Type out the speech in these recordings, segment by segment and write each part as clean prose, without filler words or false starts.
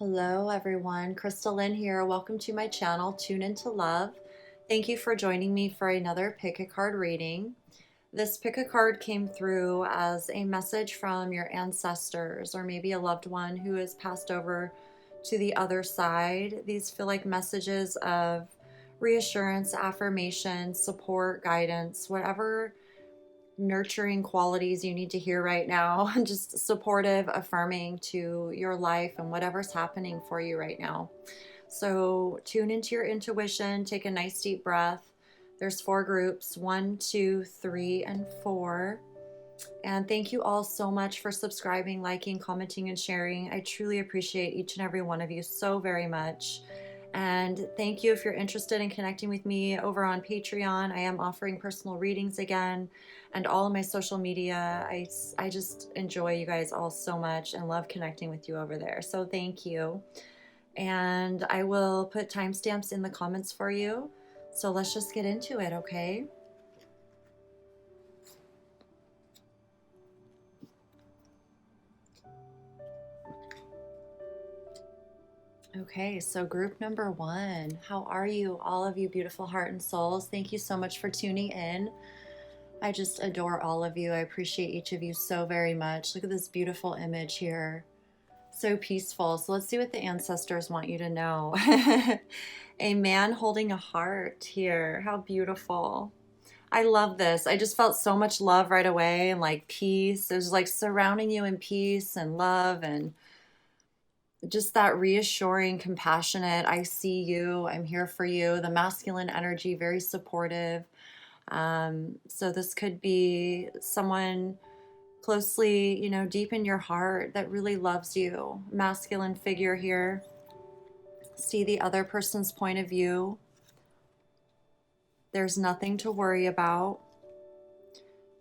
Hello everyone, Crystal Lynn here. Welcome to my channel, Tune Into Love. Thank you for joining me for another pick a card reading. This pick a card came through as a message from your ancestors or maybe a loved one who has passed over to the other side. These feel like messages of reassurance, affirmation, support, guidance, whatever nurturing qualities you need to hear right now. Just supportive, affirming to your life and whatever's happening for you right now. So tune into your intuition, take a nice deep breath. There's 4 groups, 1, 2, 3, and 4. And thank you all so much for subscribing, liking, commenting, and sharing. I truly appreciate each and every one of you so very much. And thank you if you're interested in connecting with me over on Patreon. I am offering personal readings again and all of my social media. I just enjoy you guys all so much and love connecting with you over there. So thank you. And I will put timestamps in the comments for you. So let's just get into it, okay? Okay, so group number 1, how are you, all of you beautiful heart and souls? Thank you so much for tuning in. I just adore all of you. I appreciate each of you so very much. Look at this beautiful image here. So peaceful. So let's see what the ancestors want you to know. A man holding a heart here. How beautiful. I love this. I just felt so much love right away and like peace. There's like surrounding you in peace and love and just that reassuring, compassionate, I see you, I'm here for you. The masculine energy, very supportive. So this could be someone closely, deep in your heart that really loves you. Masculine figure here. See the other person's point of view. There's nothing to worry about.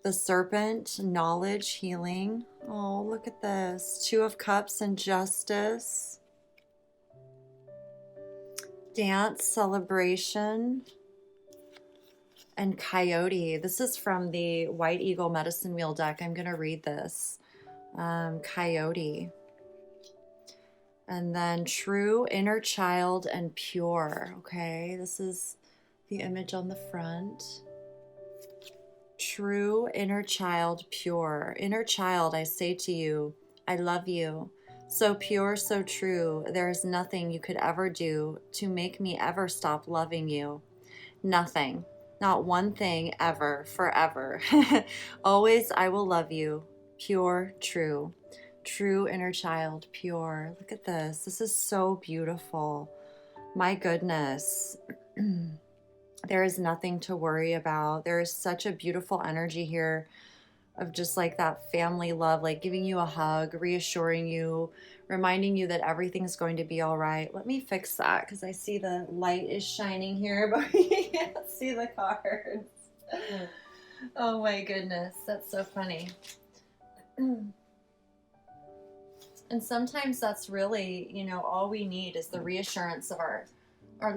The serpent, knowledge, healing. Oh, look at this. 2 of Cups and Justice. Dance, celebration, and Coyote. This is from the White Eagle Medicine Wheel deck. I'm going to read this. Coyote. And then True, Inner Child, and Pure. Okay, this is the image on the front. True, inner child, pure. Inner child, I say to you, I love you. So pure, so true. There is nothing you could ever do to make me ever stop loving you. Nothing. Not one thing ever, forever. Always I will love you. Pure, true. True inner child, pure. Look at this. This is so beautiful. My goodness. There is nothing to worry about. There is such a beautiful energy here of just like that family love, like giving you a hug, reassuring you, reminding you that everything's going to be all right. Let me fix that because I see the light is shining here, but we can't see the cards. Oh my goodness, that's so funny. And sometimes that's really, all we need is the reassurance of our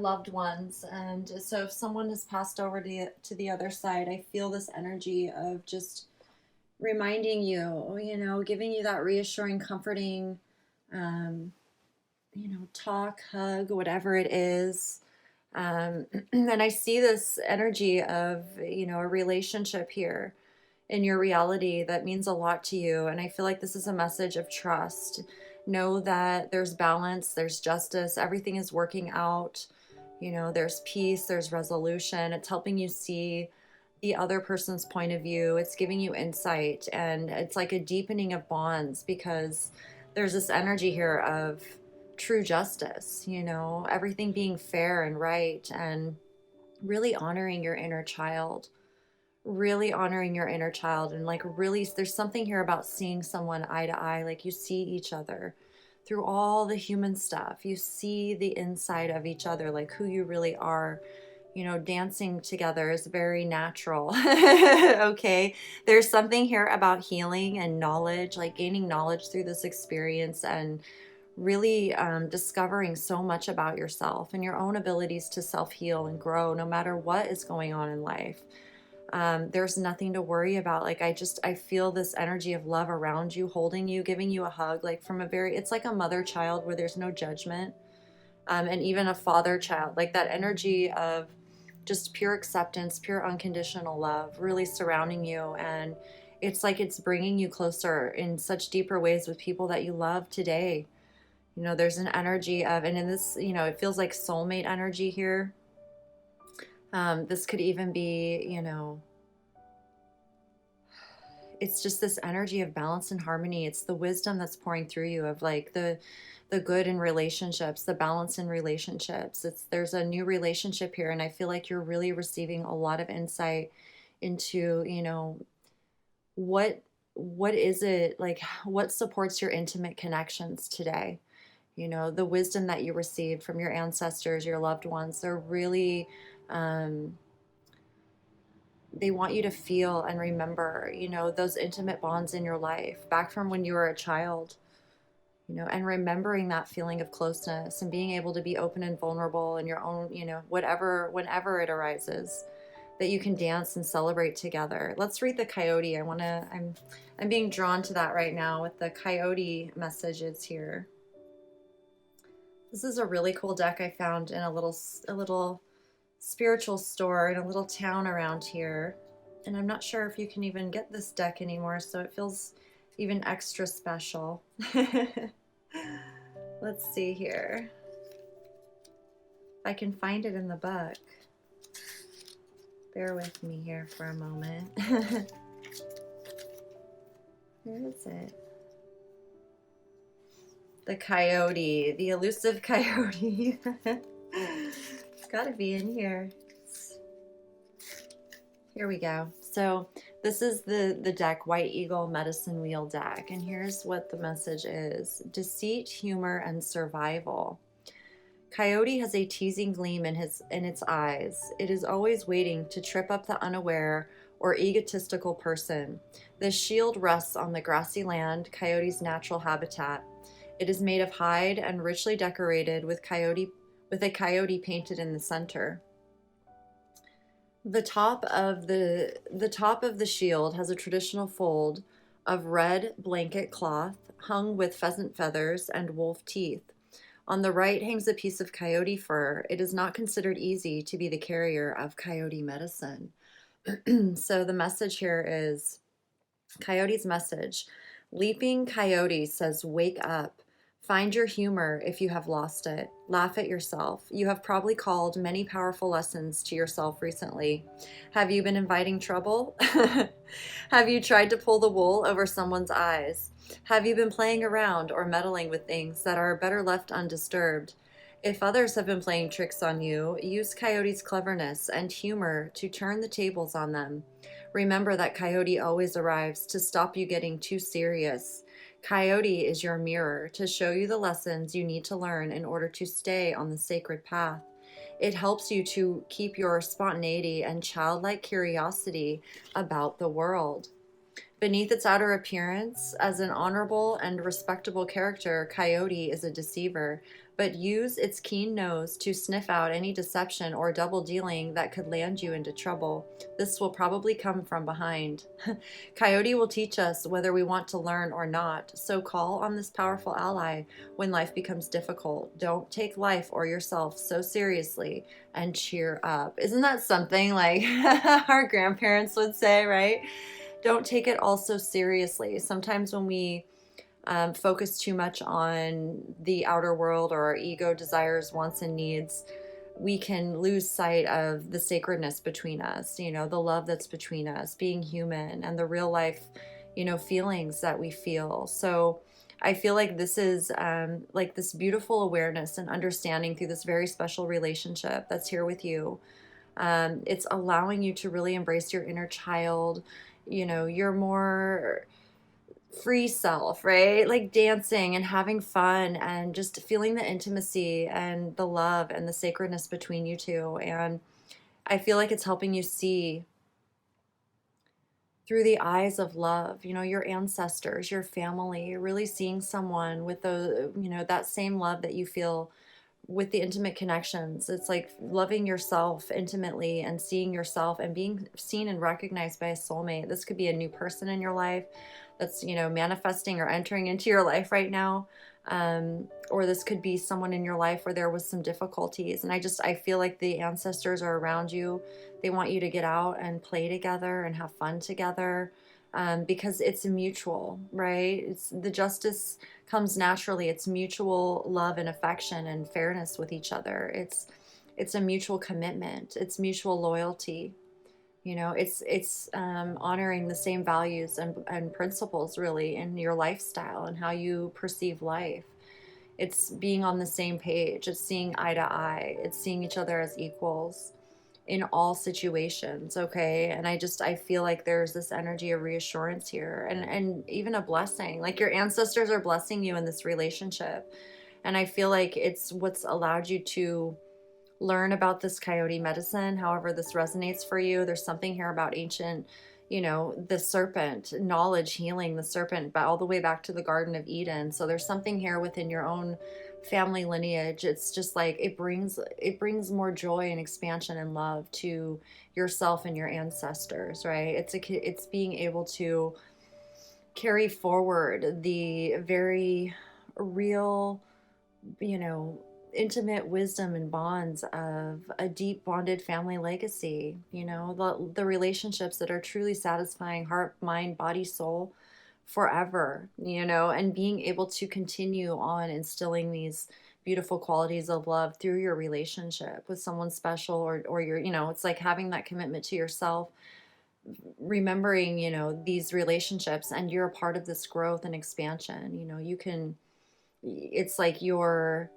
loved ones. And so if someone has passed over to the other side, I feel this energy of just reminding you, giving you that reassuring, comforting, talk, hug, whatever it is. And I see this energy of, a relationship here in your reality that means a lot to you. And I feel like this is a message of trust. Know that there's balance, there's justice, everything is working out. There's peace, there's resolution. It's helping you see the other person's point of view. It's giving you insight, and it's like a deepening of bonds because there's this energy here of true justice, everything being fair and right, and really honoring your inner child. Really honoring your inner child, and like really there's something here about seeing someone eye to eye, like you see each other through all the human stuff. You see the inside of each other, like who you really are. Dancing together is very natural. Okay, there's something here about healing and knowledge, like gaining knowledge through this experience and really discovering so much about yourself and your own abilities to self-heal and grow no matter what is going on in life. There's nothing to worry about. Like I feel this energy of love around you, holding you, giving you a hug, like from a very, it's like a mother child where there's no judgment. And even a father child, like that energy of just pure acceptance, pure unconditional love, really surrounding you. And it's like it's bringing you closer in such deeper ways with people that you love today. You know, there's an energy of, and in this, you know, it feels like soulmate energy here. This could even be, you know, it's just this energy of balance and harmony. It's the wisdom that's pouring through you of like the good in relationships, the balance in relationships. There's a new relationship here, and I feel like you're really receiving a lot of insight into, you know, what what is it like, what supports your intimate connections today. You know, the wisdom that you received from your ancestors, your loved ones, they're really um, they want you to feel and remember, you know, those intimate bonds in your life back from when you were a child, you know, and remembering that feeling of closeness and being able to be open and vulnerable in your own, you know, whatever, whenever it arises, that you can dance and celebrate together. Let's read the coyote. I'm being drawn to that right now with the coyote messages here. This is a really cool deck I found in a little spiritual store in a little town around here. And I'm not sure if you can even get this deck anymore, so it feels even extra special. Let's see here. If I can find it in the book. Bear with me here for a moment. Where is it? The coyote, the elusive coyote. It's got to be in here. Here we go. So this is the deck, White Eagle Medicine Wheel deck. And here's what the message is. Deceit, humor, and survival. Coyote has a teasing gleam in its eyes. It is always waiting to trip up the unaware or egotistical person. This shield rests on the grassy land, Coyote's natural habitat. It is made of hide and richly decorated with a coyote painted in the center. The top of the shield has a traditional fold of red blanket cloth hung with pheasant feathers and wolf teeth. On the right hangs a piece of coyote fur. It is not considered easy to be the carrier of coyote medicine. So the message here is Coyote's message. Leaping Coyote says, wake up. Find your humor if you have lost it. Laugh at yourself. You have probably called many powerful lessons to yourself recently. Have you been inviting trouble? Have you tried to pull the wool over someone's eyes? Have you been playing around or meddling with things that are better left undisturbed? If others have been playing tricks on you, use Coyote's cleverness and humor to turn the tables on them. Remember that Coyote always arrives to stop you getting too serious. Coyote is your mirror to show you the lessons you need to learn in order to stay on the sacred path. It helps you to keep your spontaneity and childlike curiosity about the world. Beneath its outer appearance, as an honorable and respectable character, Coyote is a deceiver, but use its keen nose to sniff out any deception or double dealing that could land you into trouble. This will probably come from behind. Coyote will teach us whether we want to learn or not, so call on this powerful ally when life becomes difficult. Don't take life or yourself so seriously and cheer up. Isn't that something like our grandparents would say, right? Don't take it all so seriously. Sometimes when we focus too much on the outer world or our ego desires, wants, and needs, we can lose sight of the sacredness between us, you know, the love that's between us, being human, and the real life, you know, feelings that we feel. So I feel like this is like this beautiful awareness and understanding through this very special relationship that's here with you. It's allowing you to really embrace your inner child, you know, your more free self, right? Like dancing and having fun and just feeling the intimacy and the love and the sacredness between you two. And I feel like it's helping you see through the eyes of love, you know, your ancestors, your family. You're really seeing someone with the, you know, that same love that you feel with the intimate connections, it's like loving yourself intimately and seeing yourself and being seen and recognized by a soulmate. This could be a new person in your life that's, you know, manifesting or entering into your life right now. Or this could be someone in your life where there was some difficulties. And I feel like the ancestors are around you. They want you to get out and play together and have fun together. Because it's mutual, right? It's the justice comes naturally. It's mutual love and affection and fairness with each other. It's a mutual commitment. It's mutual loyalty. You know, it's honoring the same values and principles really in your lifestyle and how you perceive life. It's being on the same page. It's seeing eye to eye. It's seeing each other as equals in all situations, okay? And I feel like there's this energy of reassurance here and even a blessing. Like your ancestors are blessing you in this relationship. And I feel like it's what's allowed you to learn about this coyote medicine, however this resonates for you. There's something here about ancient, you know, the serpent, knowledge, healing the serpent, but all the way back to the Garden of Eden. So there's something here within your own family lineage. It's just like it brings more joy and expansion and love to yourself and your ancestors, right? It's being able to carry forward the very real, you know, intimate wisdom and bonds of a deep bonded family legacy, you know, the relationships that are truly satisfying heart, mind, body, soul forever, you know, and being able to continue on instilling these beautiful qualities of love through your relationship with someone special or your, you know, it's like having that commitment to yourself, remembering, you know, these relationships and you're a part of this growth and expansion. You know, you can, it's like your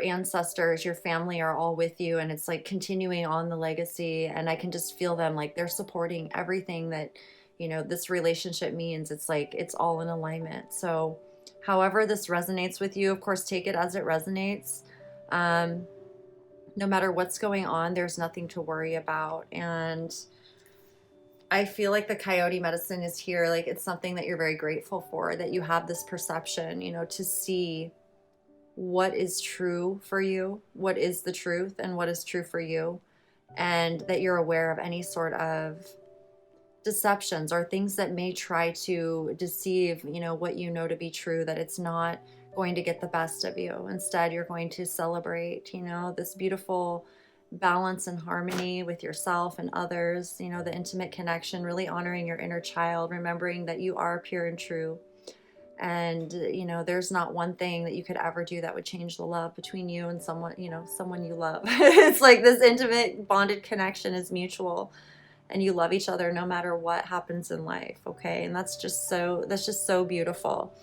ancestors, your family are all with you, and it's like continuing on the legacy. And I can just feel them, like they're supporting everything that, you know, this relationship means. It's like it's all in alignment. So however this resonates with you, of course, take it as it resonates. No matter what's going on, there's nothing to worry about. And I feel like the coyote medicine is here. Like it's something that you're very grateful for, that you have this perception, you know, to see what is true for you, what is the truth, and what is true for you, and that you're aware of any sort of deceptions or things that may try to deceive, you know, what you know to be true, that it's not going to get the best of you. Instead, you're going to celebrate, you know, this beautiful balance and harmony with yourself and others, you know, the intimate connection, really honoring your inner child, remembering that you are pure and true. And, you know, there's not one thing that you could ever do that would change the love between you and someone, you know, someone you love. It's like this intimate bonded connection is mutual and you love each other no matter what happens in life. Okay. And that's just so beautiful.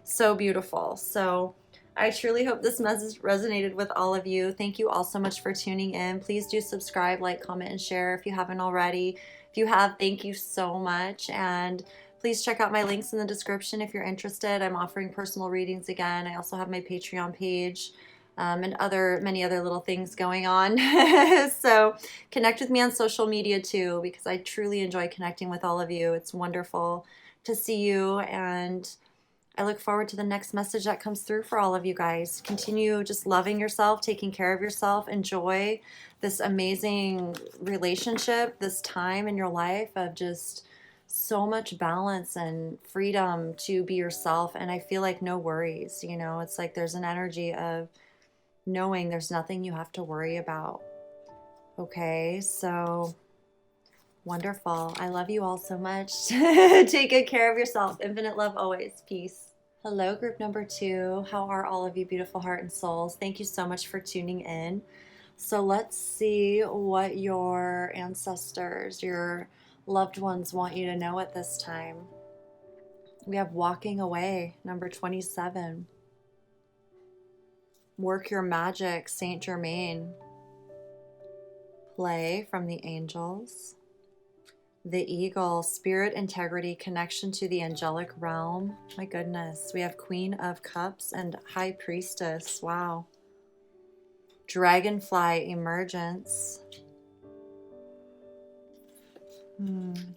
So beautiful. So I truly hope this message resonated with all of you. Thank you all so much for tuning in. Please do subscribe, like, comment, and share if you haven't already. If you have, thank you so much. And please check out my links in the description if you're interested. I'm offering personal readings again. I also have my Patreon page and many other little things going on. So connect with me on social media too, because I truly enjoy connecting with all of you. It's wonderful to see you, and I look forward to the next message that comes through for all of you guys. Continue just loving yourself, taking care of yourself. Enjoy this amazing relationship, this time in your life of just so much balance and freedom to be yourself. And I feel like no worries, you know, it's like there's an energy of knowing there's nothing you have to worry about. Okay, so wonderful. I love you all so much. Take good care of yourself. Infinite love always. Peace. Hello, group number 2. How are all of you beautiful heart and souls? Thank you so much for tuning in. So let's see what your ancestors, your loved ones want you to know at this time. We have walking away, number 27. Work your magic, Saint Germain. Play from the angels. The eagle, spirit integrity, connection to the angelic realm. My goodness. We have Queen of Cups and High Priestess. Wow. Dragonfly, emergence.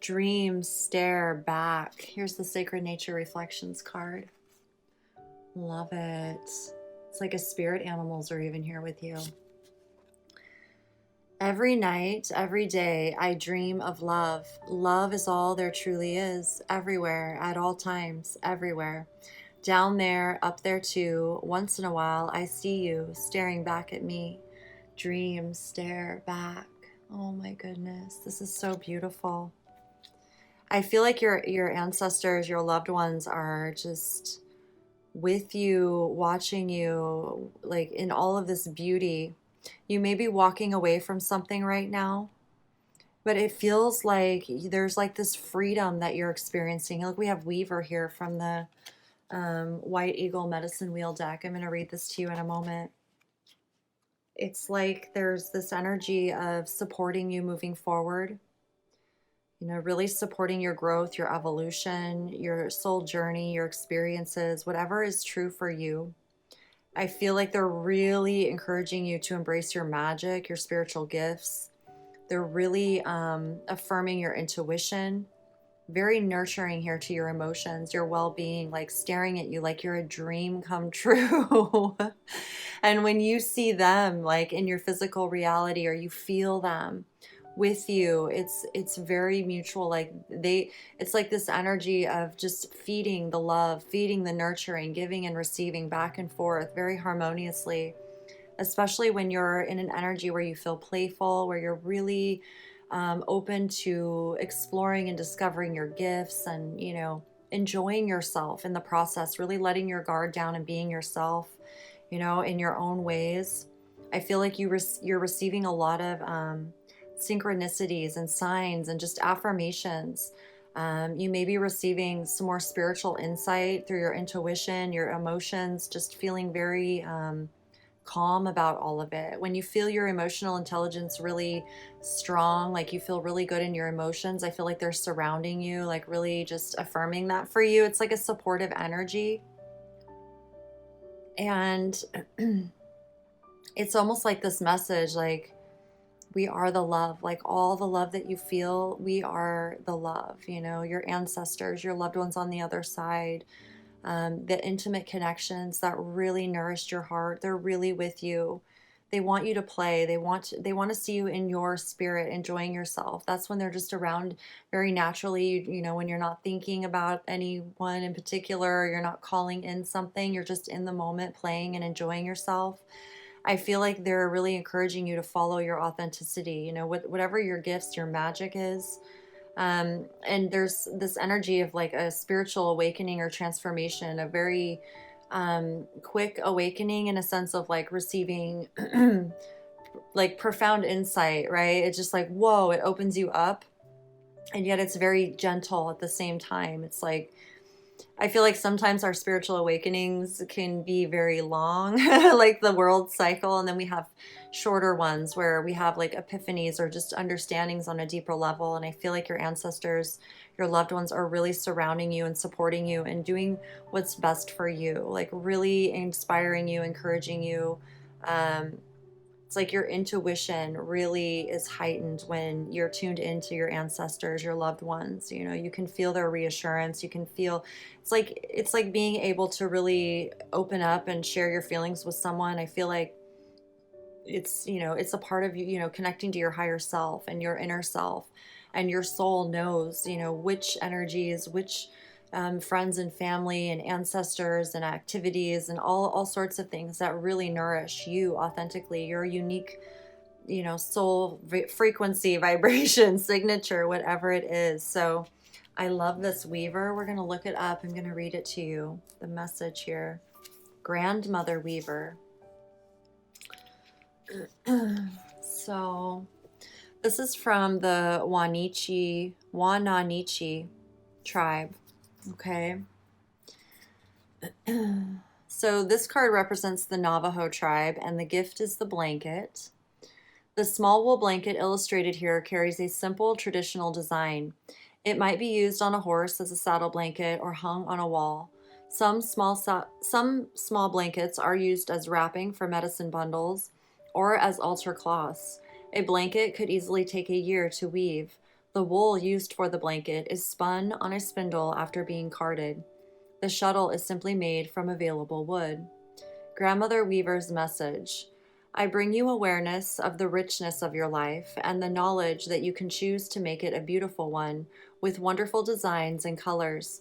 Dreams, stare back. Here's the Sacred Nature Reflections card. Love it. It's like a spirit animals are even here with you. Every night, every day, I dream of love. Love is all there truly is, everywhere, at all times, everywhere. Down there, up there too, once in a while, I see you staring back at me. Dreams stare back. Oh my goodness, this is so beautiful. I feel like your ancestors, your loved ones are just with you, watching you, like in all of this beauty. You may be walking away from something right now, but it feels like there's like this freedom that you're experiencing. Look, we have Weaver here from the White Eagle Medicine Wheel deck. I'm going to read this to you in a moment. It's like there's this energy of supporting you moving forward, you know, really supporting your growth, your evolution, your soul journey, your experiences, whatever is true for you. I feel like they're really encouraging you to embrace your magic, your spiritual gifts. They're really affirming your intuition, very nurturing here to your emotions, your well-being, like staring at you like you're a dream come true. And when you see them like in your physical reality, or you feel them with you, it's very mutual. Like it's like this energy of just feeding the love, feeding the nurturing, giving and receiving back and forth very harmoniously, especially when you're in an energy where you feel playful, where you're really open to exploring and discovering your gifts, and, you know, enjoying yourself in the process, really letting your guard down and being yourself, you know, in your own ways. I feel like you're receiving a lot of synchronicities and signs and just affirmations. You may be receiving some more spiritual insight through your intuition, your emotions, just feeling very calm about all of it. When you feel your emotional intelligence really strong, like you feel really good in your emotions, I feel like they're surrounding you, like really just affirming that for you. It's like a supportive energy. And it's almost like this message, like, we are the love, like all the love that you feel, we are the love, you know, your ancestors, your loved ones on the other side, the intimate connections that really nourished your heart, they're really with you. They want you to play. They want to see you in your spirit, enjoying yourself. That's when they're just around very naturally. You know, when you're not thinking about anyone in particular, you're not calling in something, you're just in the moment playing and enjoying yourself. I feel like they're really encouraging you to follow your authenticity, you know, whatever your gifts, your magic is. And there's this energy of like a spiritual awakening or transformation, a very quick awakening in a sense of like receiving like profound insight, right? It's just like, whoa, it opens you up. And yet it's very gentle at the same time. It's like, I feel like sometimes our spiritual awakenings can be very long, like the world cycle. And then we have shorter ones where we have like epiphanies or just understandings on a deeper level. And I feel like your ancestors, your loved ones are really surrounding you and supporting you and doing what's best for you, like really inspiring you, encouraging you. It's like your intuition really is heightened when you're tuned into your ancestors, your loved ones. You know, you can feel their reassurance. You can feel it's like being able to really open up and share your feelings with someone. I feel like it's, you know, it's a part of you, you know, connecting to your higher self and your inner self, and your soul knows, you know, which energies, which friends and family and ancestors and activities and all sorts of things that really nourish you authentically, your unique, you know, soul frequency, vibration, signature, whatever it is. So I love this, Weaver. We're going to look it up. I'm going to read it to you, the message here. Grandmother Weaver. So this is from the Wananichi tribe. Okay. So this card represents the Navajo tribe, and the gift is the blanket. The small wool blanket illustrated here carries a simple traditional design. It might be used on a horse as a saddle blanket or hung on a wall. Some small blankets are used as wrapping for medicine bundles or as altar cloths. A blanket could easily take a year to weave. The wool used for the blanket is spun on a spindle after being carded. The shuttle is simply made from available wood. Grandmother Weaver's message. I bring you awareness of the richness of your life and the knowledge that you can choose to make it a beautiful one with wonderful designs and colors.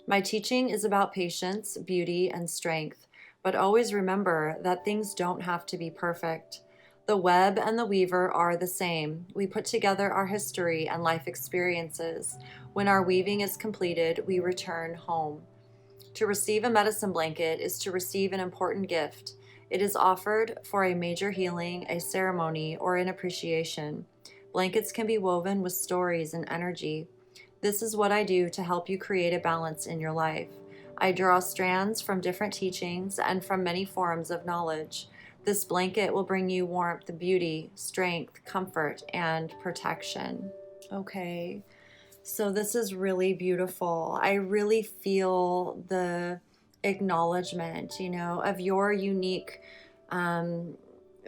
My teaching is about patience, beauty, and strength, but always remember that things don't have to be perfect. The web and the weaver are the same. We put together our history and life experiences. When our weaving is completed, we return home. To receive a medicine blanket is to receive an important gift. It is offered for a major healing, a ceremony, or an appreciation. Blankets can be woven with stories and energy. This is what I do to help you create a balance in your life. I draw strands from different teachings and from many forms of knowledge. This blanket will bring you warmth, beauty, strength, comfort, and protection. Okay. So this is really beautiful. I really feel the acknowledgement, of your unique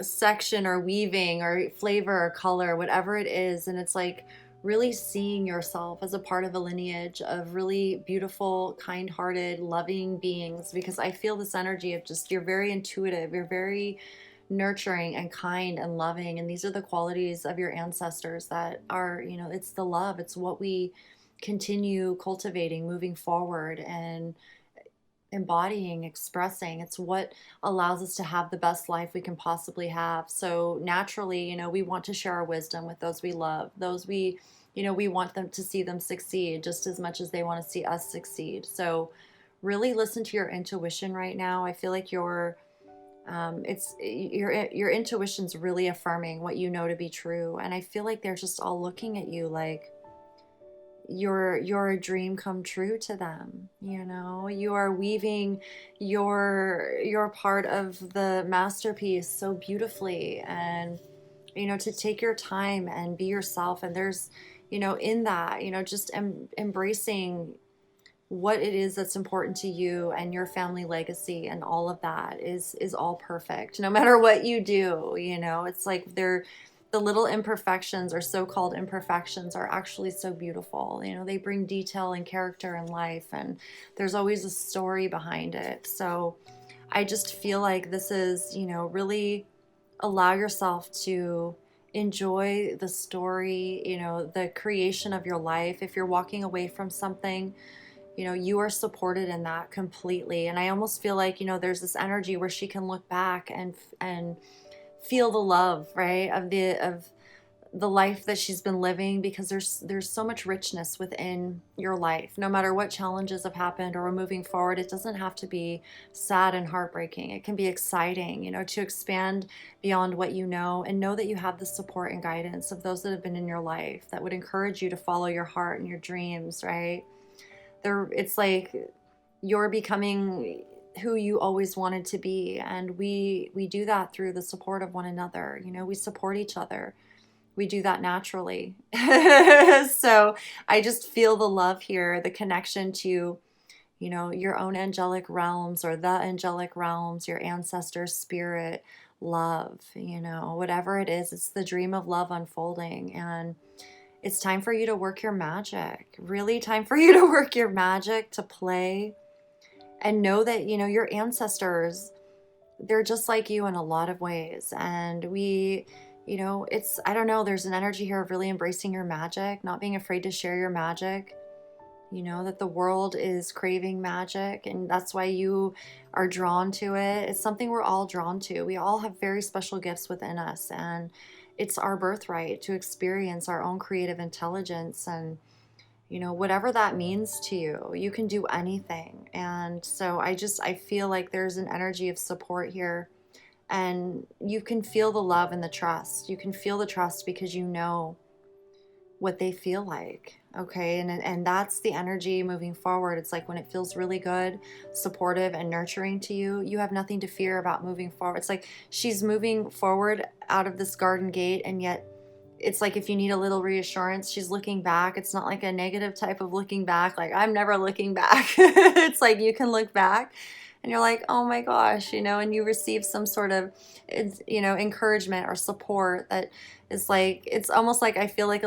section or weaving or flavor or color, whatever it is. And it's like really seeing yourself as a part of a lineage of really beautiful, kind-hearted, loving beings, because I feel this energy of just, you're very intuitive, you're very nurturing and kind and loving, and these are the qualities of your ancestors that are, it's the love, it's what we continue cultivating, moving forward and embodying, expressing. It's what allows us to have the best life we can possibly have. So naturally, we want to share our wisdom with those we love, those we want them to see them succeed just as much as they want to see us succeed. So really listen to your intuition right now. I feel like your intuition's really affirming what you know to be true, and I feel like they're just all looking at you like you're a dream come true to them. You are weaving your part of the masterpiece so beautifully, and to take your time and be yourself. And there's in that just embracing what it is that's important to you and your family legacy, and all of that is all perfect no matter what you do. It's like the little imperfections or so-called imperfections are actually so beautiful. They bring detail and character in life, and there's always a story behind it. So I just feel like this is, really allow yourself to enjoy the story, the creation of your life. If you're walking away from something, you are supported in that completely. And I almost feel like, there's this energy where she can look back and feel the love, right, of the life that she's been living, because there's so much richness within your life. No matter what challenges have happened or we're moving forward, it doesn't have to be sad and heartbreaking. It can be exciting, to expand beyond what you know, and know that you have the support and guidance of those that have been in your life that would encourage you to follow your heart and your dreams, right? It's like you're becoming who you always wanted to be, and we do that through the support of one another. We support each other. We do that naturally. So I just feel the love here, the connection to your own angelic realms, or the angelic realms, your ancestors' spirit, love, whatever it is. It's the dream of love unfolding, and it's time for you to work your magic. Really time for you to work your magic, to play, and know that, your ancestors, they're just like you in a lot of ways. And I don't know, there's an energy here of really embracing your magic, not being afraid to share your magic. That the world is craving magic, and that's why you are drawn to it. It's something we're all drawn to. We all have very special gifts within us, and it's our birthright to experience our own creative intelligence. And whatever that means to you, you can do anything. And so I feel like there's an energy of support here, and you can feel the love and the trust. You can feel the trust because you know what they feel like. Okay. And that's the energy moving forward. It's like when it feels really good, supportive, and nurturing to you, you have nothing to fear about moving forward. It's like she's moving forward out of this garden gate, and yet it's like if you need a little reassurance, she's looking back. It's not like a negative type of looking back, like I'm never looking back. It's like you can look back and you're like, oh my gosh, and you receive some sort of, encouragement or support that is like, it's almost like I feel like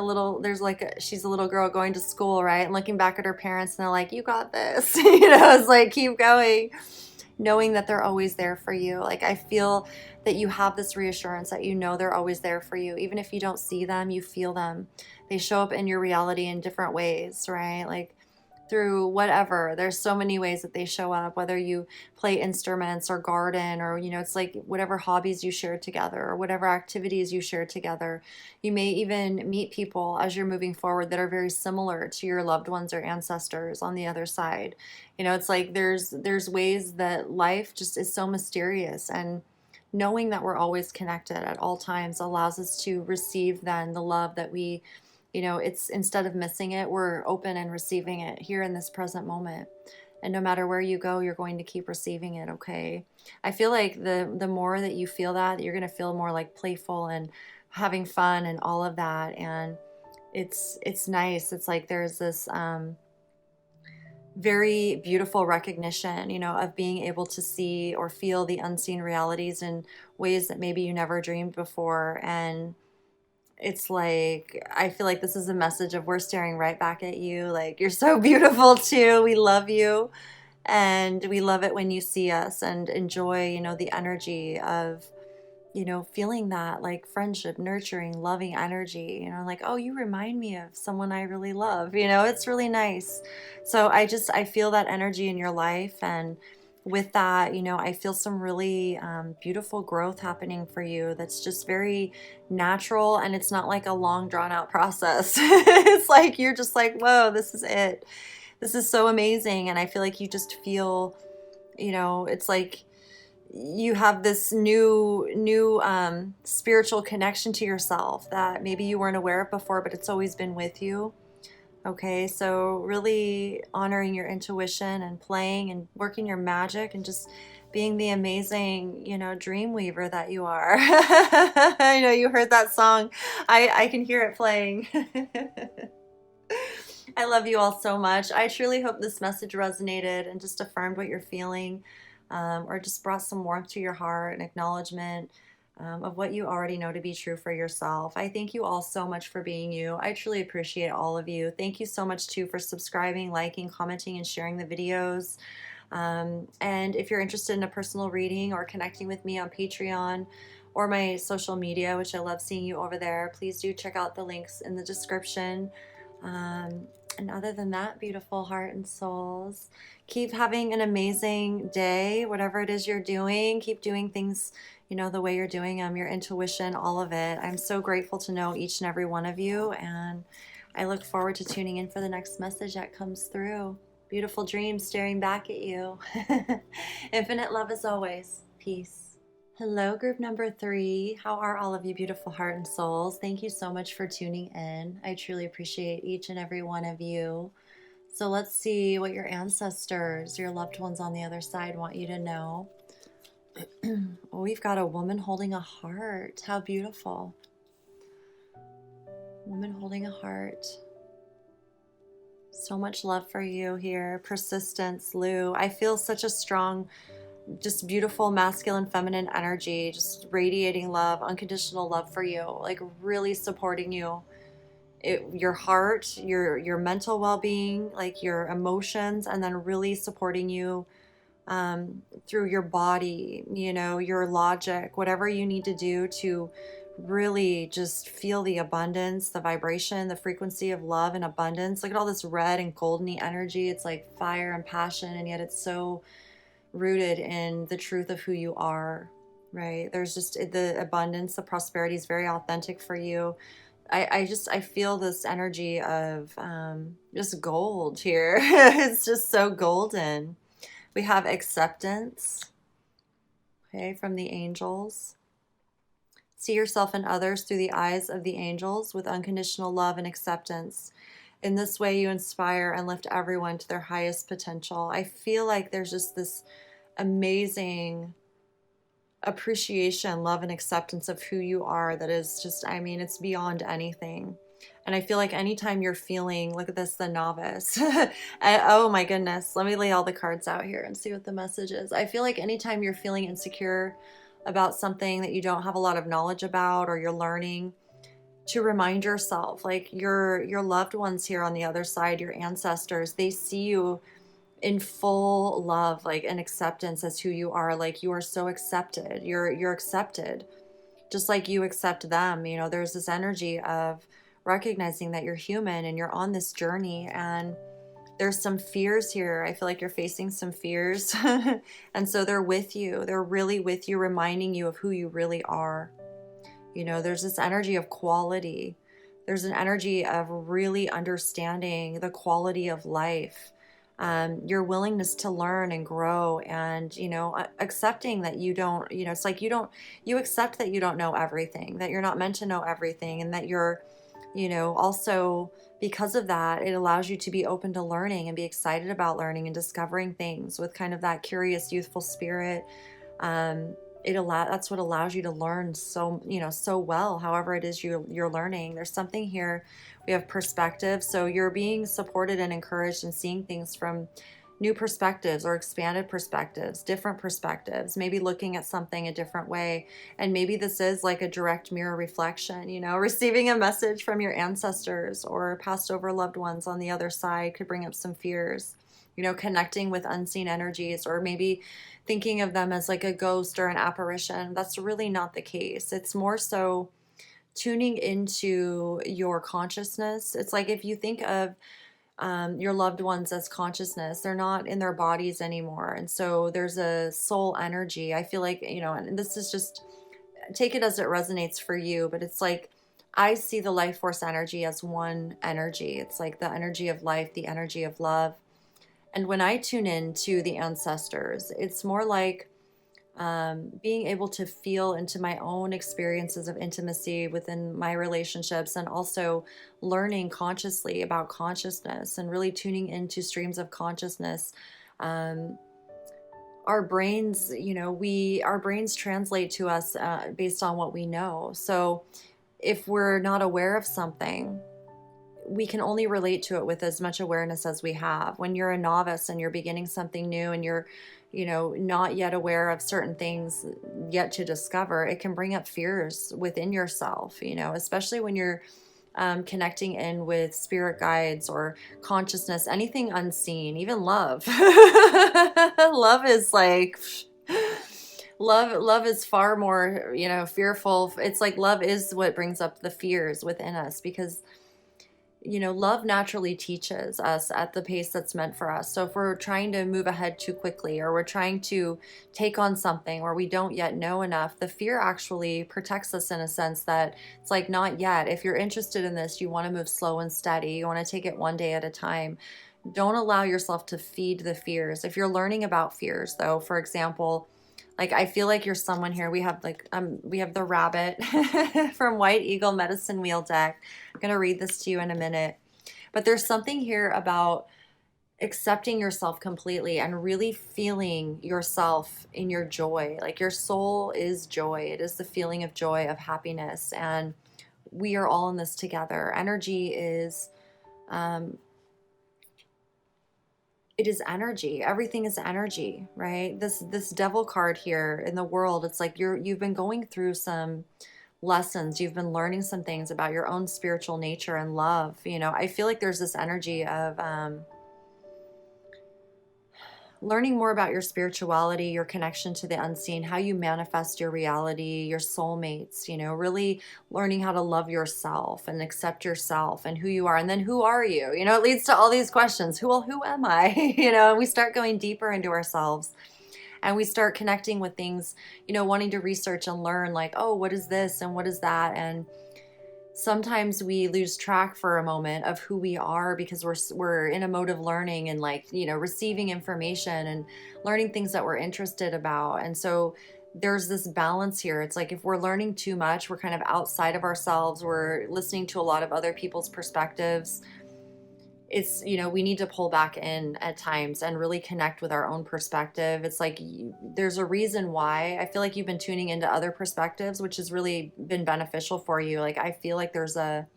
she's a little girl going to school, right? And looking back at her parents, and they're like, you got this, it's like, keep going. knowing that they're always there for you. Like, I feel that you have this reassurance that you know they're always there for you. Even if you don't see them, you feel them. They show up in your reality in different ways, right? Like, through whatever. There's so many ways that they show up, whether you play instruments or garden, or, it's like whatever hobbies you share together or whatever activities you share together. You may even meet people as you're moving forward that are very similar to your loved ones or ancestors on the other side. It's like there's ways that life just is so mysterious, and knowing that we're always connected at all times allows us to receive then the love that we, it's, instead of missing it, we're open and receiving it here in this present moment. And no matter where you go, you're going to keep receiving it, okay? I feel like the more that you feel that, you're going to feel more like playful and having fun and all of that. And it's nice. It's like there's this very beautiful recognition, of being able to see or feel the unseen realities in ways that maybe you never dreamed before. And it's like, I feel like this is a message of we're staring right back at you. Like, you're so beautiful too. We love you. And we love it when you see us and enjoy, the energy of, feeling that like friendship, nurturing, loving energy, like, oh, you remind me of someone I really love, it's really nice. So I feel that energy in your life. And with that, I feel some really beautiful growth happening for you that's just very natural, and it's not like a long drawn out process. It's like you're just like, whoa, this is it. This is so amazing. And I feel like you just feel, it's like you have this new spiritual connection to yourself that maybe you weren't aware of before, but it's always been with you. Okay, so really honoring your intuition and playing and working your magic and just being the amazing, dream weaver that you are. I know you heard that song. I can hear it playing. I love you all so much. I truly hope this message resonated and just affirmed what you're feeling, or just brought some warmth to your heart and acknowledgement of what you already know to be true for yourself. I thank you all so much for being you. I truly appreciate all of you. Thank you so much too for subscribing, liking, commenting, and sharing the videos. And if you're interested in a personal reading or connecting with me on Patreon or my social media, which I love seeing you over there, please do check out the links in the description. And other than that, beautiful heart and souls, keep having an amazing day, whatever it is you're doing. Keep doing things, the way you're doing them, your intuition, all of it. I'm so grateful to know each and every one of you, and I look forward to tuning in for the next message that comes through. Beautiful dreams staring back at you. Infinite love as always. Peace. Hello, group number 3. How are all of you beautiful heart and souls? Thank you so much for tuning in. I truly appreciate each and every one of you. So let's see what your ancestors, your loved ones on the other side want you to know. Oh, we've got a woman holding a heart. How beautiful. Woman holding a heart. So much love for you here. Persistence, Lou. I feel such a strong, just beautiful masculine, feminine energy, just radiating love, unconditional love for you, like really supporting you. Your heart, your mental well-being, like your emotions, and then really supporting you through your body, your logic, whatever you need to do to really just feel the abundance, the vibration, the frequency of love and abundance. Look at all this red and goldeny energy. It's like fire and passion, and yet it's so rooted in the truth of who you are, right? There's just the abundance, the prosperity is very authentic for you. I feel this energy of just gold here. It's just so golden. We have acceptance, okay, from the angels. See yourself and others through the eyes of the angels with unconditional love and acceptance. In this way, you inspire and lift everyone to their highest potential. I feel like there's just this amazing appreciation, love, and acceptance of who you are that is just, it's beyond anything. And I feel like anytime you're feeling, look at this, the novice. Oh my goodness, let me lay all the cards out here and see what the message is. I feel like anytime you're feeling insecure about something that you don't have a lot of knowledge about, or you're learning, to remind yourself, like your loved ones here on the other side, your ancestors, they see you in full love, like an acceptance as who you are. Like you are so accepted. You're accepted just like you accept them. You know, there's this energy of recognizing that you're human and you're on this journey, and there's some fears here. I feel like you're facing some fears. And so they're with you. They're really with you, reminding you of who you really are. You know, there's this energy of quality. There's an energy of really understanding the quality of life. Your willingness to learn and grow, and, you know, accepting that you don't, you know, it's like you accept that you don't know everything, that you're not meant to know everything, and that you're, you know, also because of that, it allows you to be open to learning and be excited about learning and discovering things with kind of that curious, youthful spirit. Um, that's what allows you to learn so, you know, so well, however it is you're learning. There's something here. We have perspective. So you're being supported and encouraged and seeing things from new perspectives or expanded perspectives, different perspectives, maybe looking at something a different way. And maybe this is like a direct mirror reflection, you know, receiving a message from your ancestors or passed over loved ones on the other side could bring up some fears, you know, connecting with unseen energies, or maybe thinking of them as like a ghost or an apparition. That's really not the case. It's more so tuning into your consciousness. It's like if you think of your loved ones as consciousness, they're not in their bodies anymore. And so there's a soul energy. I feel like, you know, and this is just, take it as it resonates for you, but it's like, I see the life force energy as one energy. It's like the energy of life, the energy of love. And when I tune in to the ancestors, it's more like being able to feel into my own experiences of intimacy within my relationships, and also learning consciously about consciousness and really tuning into streams of consciousness. Um, our brains, you know, our brains translate to us based on what we know. So if we're not aware of something, we can only relate to it with as much awareness as we have. When you're a novice and you're beginning something new and you're, you know, not yet aware of certain things yet to discover, it can bring up fears within yourself, you know, especially when you're connecting in with spirit guides or consciousness, anything unseen, even love. Love is like, love is far more, you know, fearful. It's like love is what brings up the fears within us, because, you know, love naturally teaches us at the pace that's meant for us. So if we're trying to move ahead too quickly, or we're trying to take on something where we don't yet know enough, the fear actually protects us in a sense that it's like, not yet. If you're interested in this, you want to move slow and steady. You want to take it one day at a time. Don't allow yourself to feed the fears. If you're learning about fears, though, for example, like I feel like you're someone here. We have the rabbit from White Eagle Medicine Wheel deck. I'm going to read this to you in a minute. But there's something here about accepting yourself completely and really feeling yourself in your joy. Like your soul is joy. It is the feeling of joy, of happiness. And we are all in this together. Energy is it is energy. Everything is energy, right? This devil card here in the world, it's like you've been going through some lessons. You've been learning some things about your own spiritual nature and love. You know, I feel like there's this energy of learning more about your spirituality, your connection to the unseen, how you manifest your reality, your soulmates, you know, really learning how to love yourself and accept yourself and who you are. And then who are you? You know, it leads to all these questions. Who am I? You know, and we start going deeper into ourselves, and we start connecting with things, you know, wanting to research and learn, like, oh, what is this and what is that? And sometimes we lose track for a moment of who we are, because we're in a mode of learning and, like, you know, receiving information and learning things that we're interested about. And so there's this balance here. It's like if we're learning too much, we're kind of outside of ourselves. We're listening to a lot of other people's perspectives. It's, you know, we need to pull back in at times and really connect with our own perspective. It's like there's a reason why I feel like you've been tuning into other perspectives, which has really been beneficial for you. Like I feel like there's a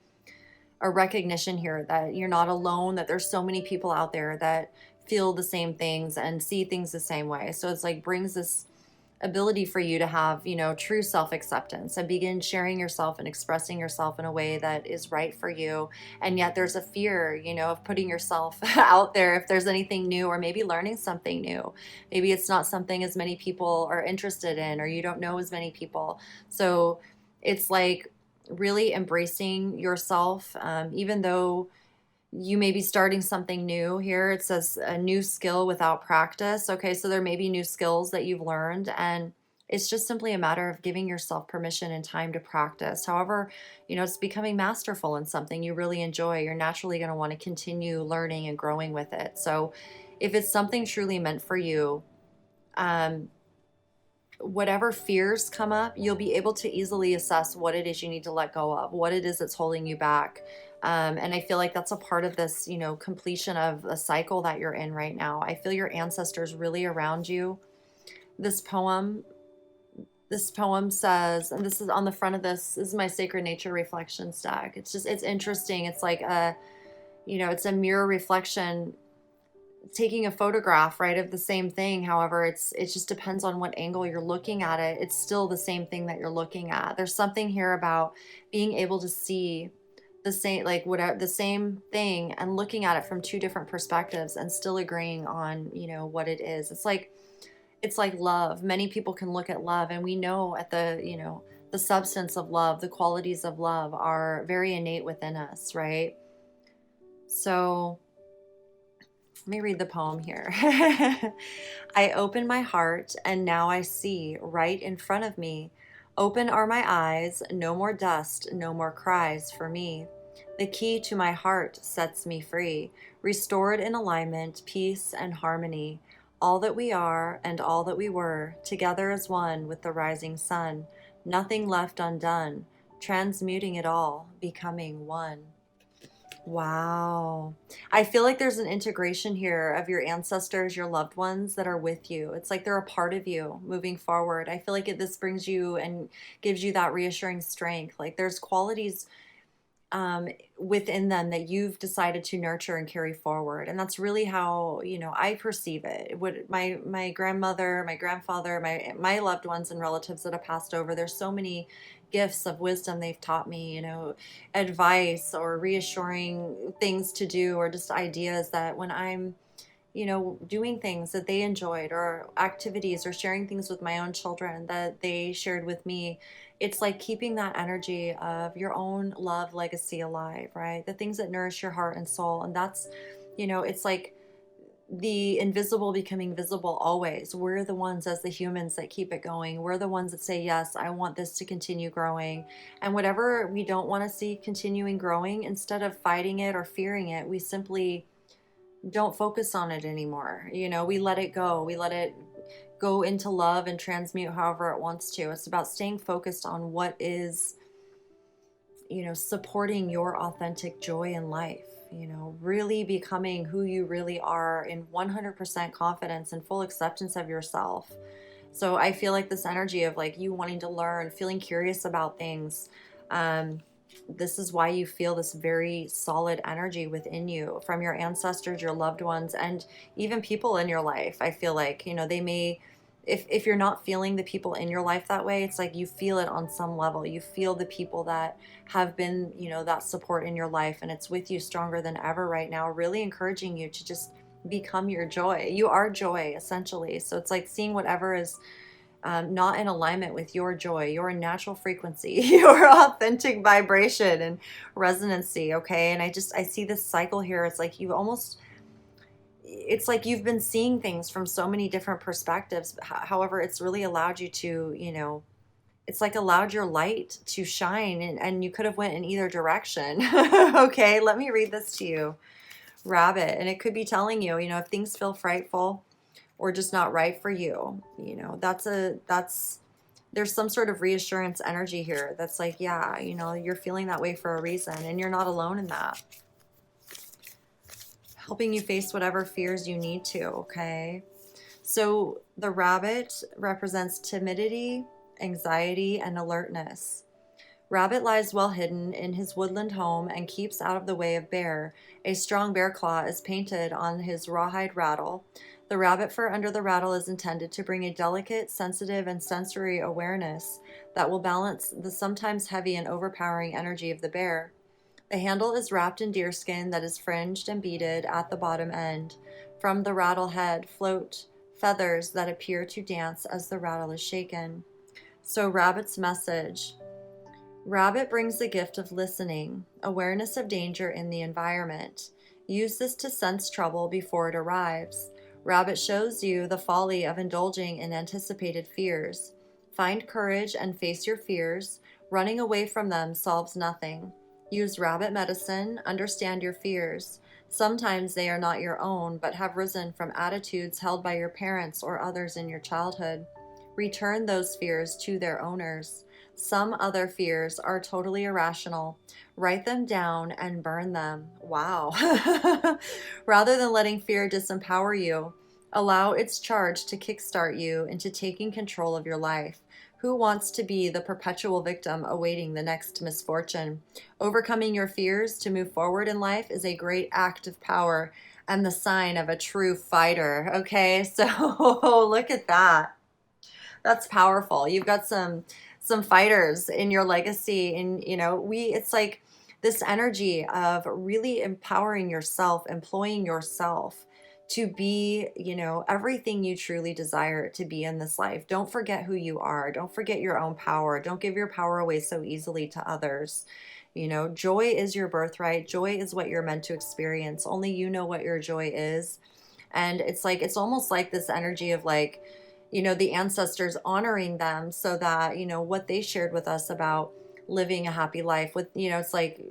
recognition here that you're not alone, that there's so many people out there that feel the same things and see things the same way. So it's like brings this ability for you to have, true self-acceptance and begin sharing yourself and expressing yourself in a way that is right for you. And yet there's a fear, of putting yourself out there if there's anything new, or maybe learning something new. Maybe it's not something as many people are interested in, or you don't know as many people. So it's like really embracing yourself, even though you may be starting something new. Here it says a new skill without practice. Okay, so there may be new skills that you've learned, and it's just simply a matter of giving yourself permission and time to practice. However, it's becoming masterful in something you really enjoy. You're naturally going to want to continue learning and growing with it. So if it's something truly meant for you, um, whatever fears come up, you'll be able to easily assess what it is you need to let go of, what it is that's holding you back. And I feel like that's a part of this, completion of a cycle that you're in right now. I feel your ancestors really around you. This poem says, and this is on the front of this is my Sacred Nature Reflection stack. It's interesting. It's like it's a mirror reflection, taking a photograph, right, of the same thing. However, it just depends on what angle you're looking at it. It's still the same thing that you're looking at. There's something here about being able to see the same, like whatever, the same thing, and looking at it from two different perspectives and still agreeing on, what it is. It's like love. Many people can look at love, and we know at the substance of love, the qualities of love are very innate within us, right? So let me read the poem here. I open my heart, and now I see right in front of me. Open are my eyes, no more dust, no more cries for me. The key to my heart sets me free, restored in alignment, peace and harmony. All that we are and all that we were, together as one with the rising sun. Nothing left undone, transmuting it all, becoming one. Wow. I feel like there's an integration here of your ancestors, your loved ones that are with you. It's like they're a part of you moving forward. I feel like this brings you and gives you that reassuring strength. Like there's qualities within them that you've decided to nurture and carry forward. And that's really how, I perceive it. What my grandmother, my grandfather, my loved ones and relatives that have passed over, there's so many gifts of wisdom they've taught me, advice or reassuring things to do, or just ideas that when I'm doing things that they enjoyed, or activities, or sharing things with my own children that they shared with me. It's like keeping that energy of your own love legacy alive, right? The things that nourish your heart and soul. And that's, it's like the invisible becoming visible always. We're the ones as the humans that keep it going. We're the ones that say, yes, I want this to continue growing. And whatever we don't want to see continuing growing, instead of fighting it or fearing it, we simply don't focus on it anymore. We let it go. We let it go into love and transmute however it wants to. It's about staying focused on what is, supporting your authentic joy in life, really becoming who you really are in 100% confidence and full acceptance of yourself. So I feel like this energy of like you wanting to learn, feeling curious about things, this is why you feel this very solid energy within you from your ancestors, your loved ones, and even people in your life. I feel like, they may, if you're not feeling the people in your life that way, it's like you feel it on some level. You feel the people that have been, that support in your life, and it's with you stronger than ever right now, really encouraging you to just become your joy. You are joy, essentially. So it's like seeing whatever is not in alignment with your joy, your natural frequency, your authentic vibration and resonancy. Okay. And I see this cycle here. It's like it's like you've been seeing things from so many different perspectives. However, it's really allowed you to, it's like allowed your light to shine, and you could have went in either direction. Okay. Let me read this to you. Rabbit. And it could be telling you, if things feel frightful or just not right for you, there's some sort of reassurance energy here that's like, yeah, you're feeling that way for a reason, and you're not alone in that. Helping you face whatever fears you need to, okay? So the rabbit represents timidity, anxiety, and alertness. Rabbit lies well hidden in his woodland home and keeps out of the way of bear. A strong bear claw is painted on his rawhide rattle. The rabbit fur under the rattle is intended to bring a delicate, sensitive, and sensory awareness that will balance the sometimes heavy and overpowering energy of the bear. The handle is wrapped in deerskin that is fringed and beaded at the bottom end. From the rattle head float feathers that appear to dance as the rattle is shaken. So, Rabbit's message. Rabbit brings the gift of listening, awareness of danger in the environment. Use this to sense trouble before it arrives. Rabbit shows you the folly of indulging in anticipated fears. Find courage and face your fears. Running away from them solves nothing. Use rabbit medicine, understand your fears. Sometimes they are not your own, but have risen from attitudes held by your parents or others in your childhood. Return those fears to their owners. Some other fears are totally irrational. Write them down and burn them. Wow. Rather than letting fear disempower you, allow its charge to kickstart you into taking control of your life. Who wants to be the perpetual victim awaiting the next misfortune? Overcoming your fears to move forward in life is a great act of power and the sign of a true fighter. Okay, so look at that. That's powerful. You've got some fighters in your legacy, and it's like this energy of really empowering yourself, employing yourself to be, everything you truly desire to be in this life. Don't forget who you are. Don't forget your own power. Don't give your power away so easily to others. Joy is your birthright. Joy is what you're meant to experience. Only you know what your joy is. And it's almost like this energy of like, the ancestors, honoring them so that, what they shared with us about living a happy life with, it's like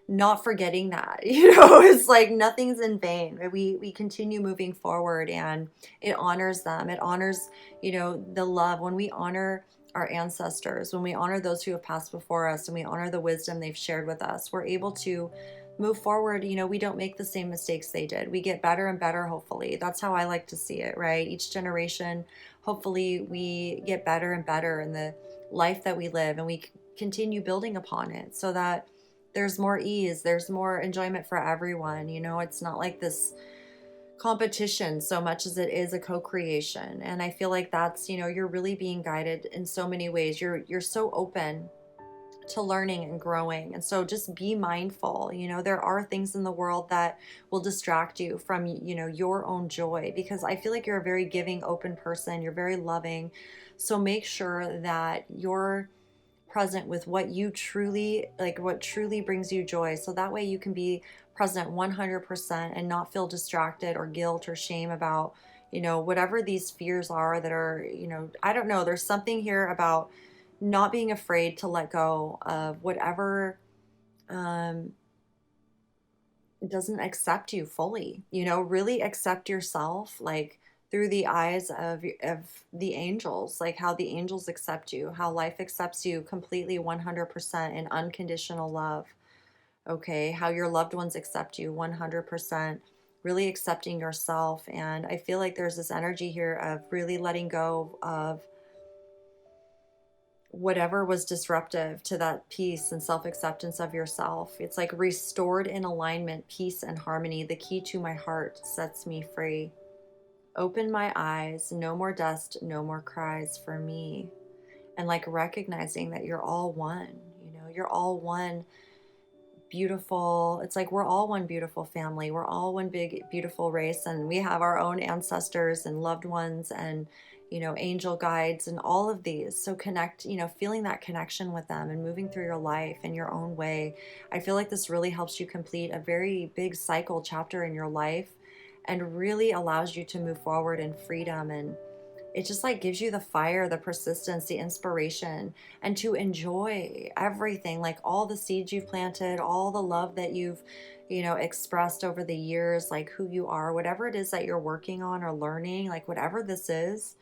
not forgetting that, it's like nothing's in vain. We continue moving forward, and it honors them. It honors, the love. When we honor our ancestors, when we honor those who have passed before us, and we honor the wisdom they've shared with us, we're able to move forward. We don't make the same mistakes they did. We get better and better, hopefully. That's how I like to see it, right? Each generation, hopefully we get better and better in the life that we live, and we continue building upon it so that there's more ease, there's more enjoyment for everyone. It's not like this competition so much as it is a co-creation. And I feel like that's, you're really being guided in so many ways. You're so open to learning and growing. And so just be mindful. There are things in the world that will distract you from, your own joy, because I feel like you're a very giving, open person. You're very loving. So make sure that you're present with what you truly like, what truly brings you joy. So that way you can be present 100% and not feel distracted or guilt or shame about, whatever these fears are that are, I don't know. There's something here about not being afraid to let go of whatever doesn't accept you fully. Really accept yourself, like through the eyes of the angels, like how the angels accept you, how life accepts you completely 100% in unconditional love. Okay, how your loved ones accept you 100%, really accepting yourself. And I feel like there's this energy here of really letting go of whatever was disruptive to that peace and self-acceptance of yourself. It's like restored in alignment, peace and harmony. The key to my heart sets me free. Open my eyes, no more dust, no more cries for me. And like recognizing that you're all one, you're all one beautiful, it's like we're all one beautiful family. We're all one big, beautiful race, and we have our own ancestors and loved ones and, angel guides and all of these. So connect, feeling that connection with them and moving through your life in your own way. I feel like this really helps you complete a very big cycle chapter in your life and really allows you to move forward in freedom. And it just like gives you the fire, the persistence, the inspiration, and to enjoy everything, like all the seeds you've planted, all the love that you've, expressed over the years, like who you are, whatever it is that you're working on or learning, like whatever this is,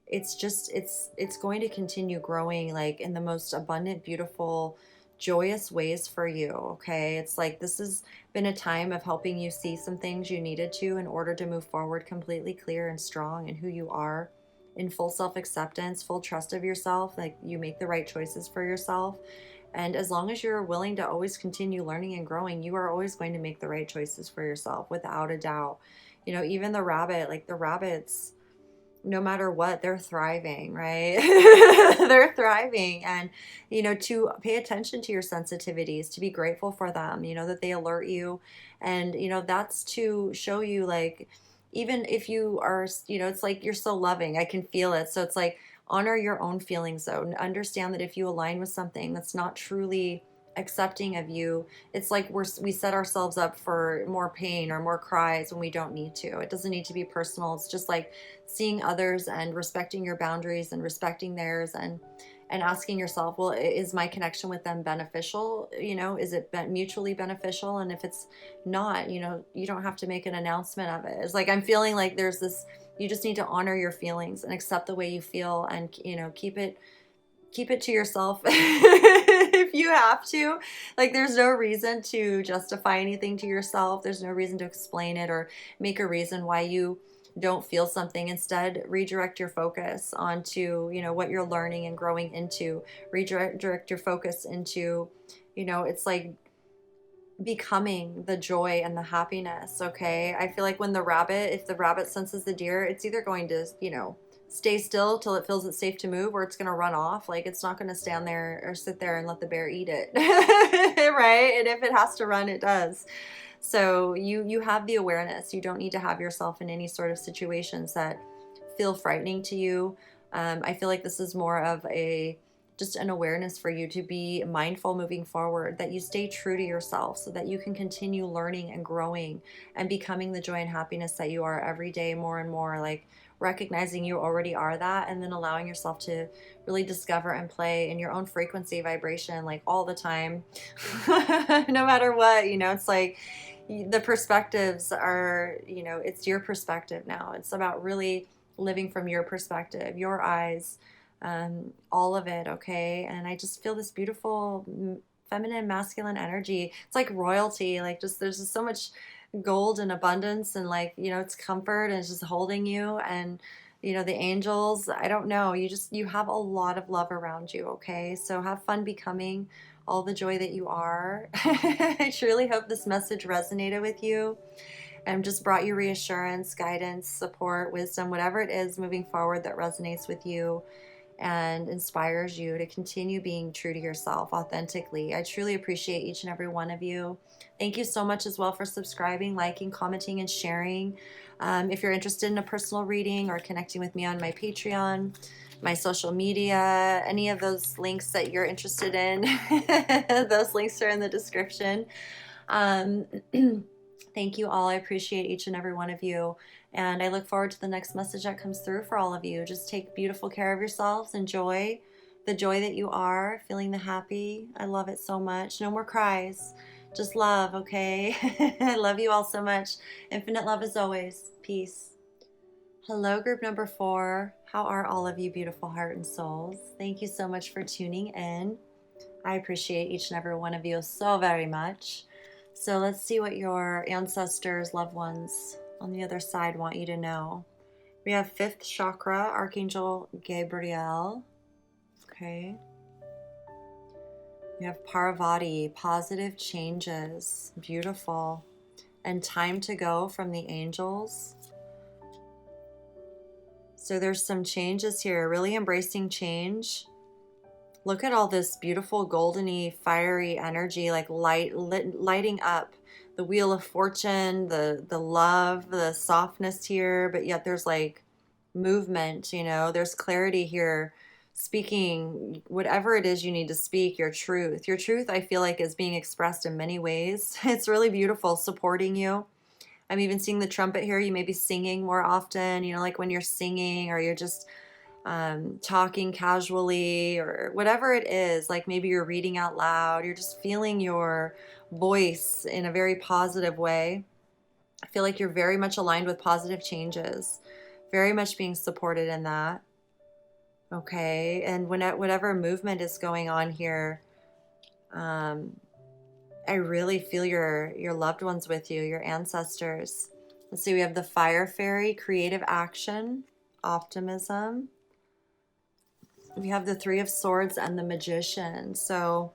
it's going to continue growing like in the most abundant, beautiful, joyous ways for you. Okay, it's like this has been a time of helping you see some things you needed to in order to move forward completely clear and strong in who you are, in full self-acceptance, full trust of yourself, like you make the right choices for yourself. And as long as you're willing to always continue learning and growing, you are always going to make the right choices for yourself without a doubt. You know, even the rabbit, like the rabbits, no matter what, they're thriving, right? They're thriving. And, you know, to pay attention to your sensitivities, to be grateful for them, you know, that they alert you. And, you know, that's to show you, like, even if you are, you know, it's like you're so loving, I can feel it. So it's like, honor your own feelings though, and understand that if you align with something that's not truly accepting of you, it's like we set ourselves up for more pain or more cries when we don't need to. It doesn't need to be personal. It's just like seeing others and respecting your boundaries and respecting theirs, and asking yourself, well, is my connection with them beneficial? You know, is it mutually beneficial? And if it's not, you know, you don't have to make an announcement of it. It's like, I'm feeling like there's this, you just need to honor your feelings and accept the way you feel, and, you know, keep it to yourself if you have to. Like, there's no reason to justify anything to yourself. There's no reason to explain it or make a reason why you don't feel something. Instead, redirect your focus onto, you know, what you're learning and growing into. Redirect your focus into, you know, it's like becoming the joy and the happiness. Okay, I feel like when the rabbit, if the rabbit senses the deer, it's either going to, you know, stay still till it feels it's safe to move, or it's going to run off. Like, it's not going to stand there or sit there and let the bear eat it. Right? And if it has to run, it does. So you have the awareness. You don't need to have yourself in any sort of situations that feel frightening to you. I feel like this is more of a just an awareness for you to be mindful moving forward, that you stay true to yourself so that you can continue learning and growing and becoming the joy and happiness that you are every day, more and more. Like, recognizing you already are that, and then allowing yourself to really discover and play in your own frequency vibration, like all the time. No matter what, you know, it's like the perspectives are, you know, it's your perspective now. It's about really living from your perspective, your eyes, all of it. Okay. And I just feel this beautiful feminine, masculine energy. It's like royalty. Like, just, there's just so much gold and abundance, and, like, you know, it's comfort, and it's just holding you. And, you know, the angels, I don't know, you have a lot of love around you. Okay. So have fun becoming all the joy that you are. I truly hope this message resonated with you and just brought you reassurance, guidance, support, wisdom, whatever it is moving forward that resonates with you and inspires you to continue being true to yourself authentically. I truly appreciate each and every one of you. Thank you so much as well for subscribing, liking, commenting, and sharing. If you're interested in a personal reading or connecting with me on my Patreon, my social media, any of those links that you're interested in, those links are in the description. Thank you all. I appreciate each and every one of you. And I look forward to the next message that comes through for all of you. Just take beautiful care of yourselves. Enjoy the joy that you are, feeling the happy. I love it so much. No more cries. Just love, okay? I love you all so much. Infinite love as always. Peace. Hello, group number 4. How are all of you beautiful heart and souls? Thank you so much for tuning in. I appreciate each and every one of you so very much. So let's see what your ancestors, loved ones on the other side want you to know. We have 5th chakra, Archangel Gabriel. Okay. We have Parvati, positive changes. Beautiful. And time to go from the angels. So there's some changes here, really embracing change. Look at all this beautiful goldeny, fiery energy, like lighting up the wheel of fortune, the love, the softness here, but yet there's like movement, you know, there's clarity here, speaking whatever it is you need to speak, your truth. Your truth, I feel like, is being expressed in many ways. It's really beautiful, supporting you. I'm even seeing the trumpet here. You may be singing more often, you know, like when you're singing, or you're just talking casually, or whatever it is, like maybe you're reading out loud, you're just feeling your voice in a very positive way. I feel like you're very much aligned with positive changes, very much being supported in that. Okay, and whatever movement is going on here, I really feel your loved ones with you, your ancestors. Let's see, we have the Fire Fairy, creative action, optimism. We have the 3 of Swords and the Magician. So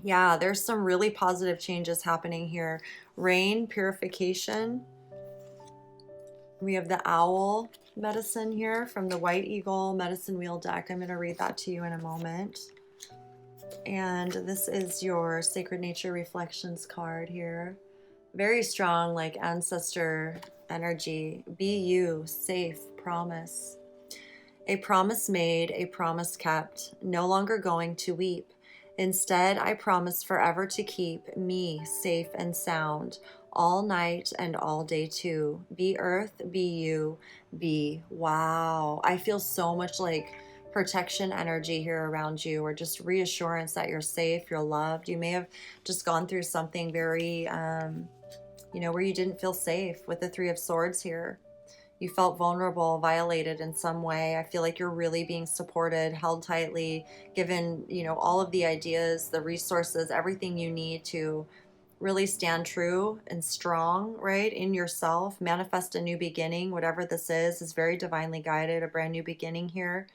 yeah, there's some really positive changes happening here. Rain, purification. We have the owl medicine here from the White Eagle medicine wheel deck. I'm going to read that to you in a moment. And this is your Sacred Nature Reflections card here. Very strong, like ancestor energy. Be you, safe, promise. A promise made, a promise kept, no longer going to weep. Instead, I promise forever to keep me safe and sound, all night and all day too. Be earth, be you, be. Wow. I feel so much like protection energy here around you, or just reassurance that you're safe, you're loved. You may have just gone through something very, where you didn't feel safe with the Three of Swords here. You felt vulnerable, violated in some way. I feel like you're really being supported, held tightly, given, all of the ideas, the resources, everything you need to really stand true and strong, right, in yourself. Manifest a new beginning. Whatever this is very divinely guided, a brand new beginning here.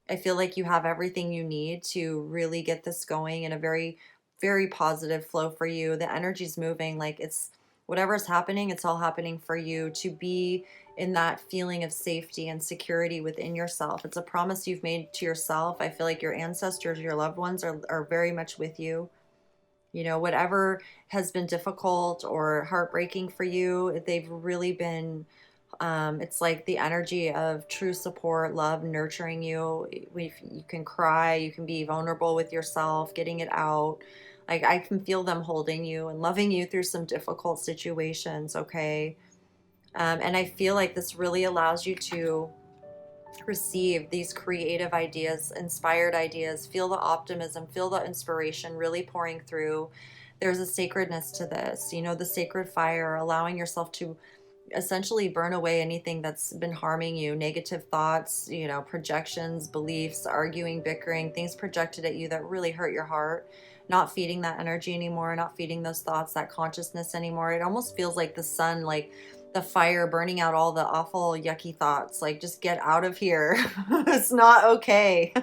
I feel like you have everything you need to really get this going in a very, very positive flow for you. The energy's moving, like it's whatever's happening, it's all happening for you to be in that feeling of safety and security within yourself. It's a promise you've made to yourself. I feel like your ancestors, your loved ones are very much with you. Whatever has been difficult or heartbreaking for you, they've really been it's like the energy of true support, love, nurturing you. You can cry, you can be vulnerable with yourself, getting it out. Like I can feel them holding you and loving you through some difficult situations, okay? And I feel like this really allows you to receive these creative ideas, inspired ideas, feel the optimism, feel the inspiration really pouring through. There's a sacredness to this, the sacred fire, allowing yourself to essentially burn away anything that's been harming you, negative thoughts, projections, beliefs, arguing, bickering, things projected at you that really hurt your heart. Not feeding that energy anymore, not feeding those thoughts, that consciousness anymore. It almost feels like the sun, like the fire burning out all the awful, yucky thoughts. Like, just get out of here. It's not okay.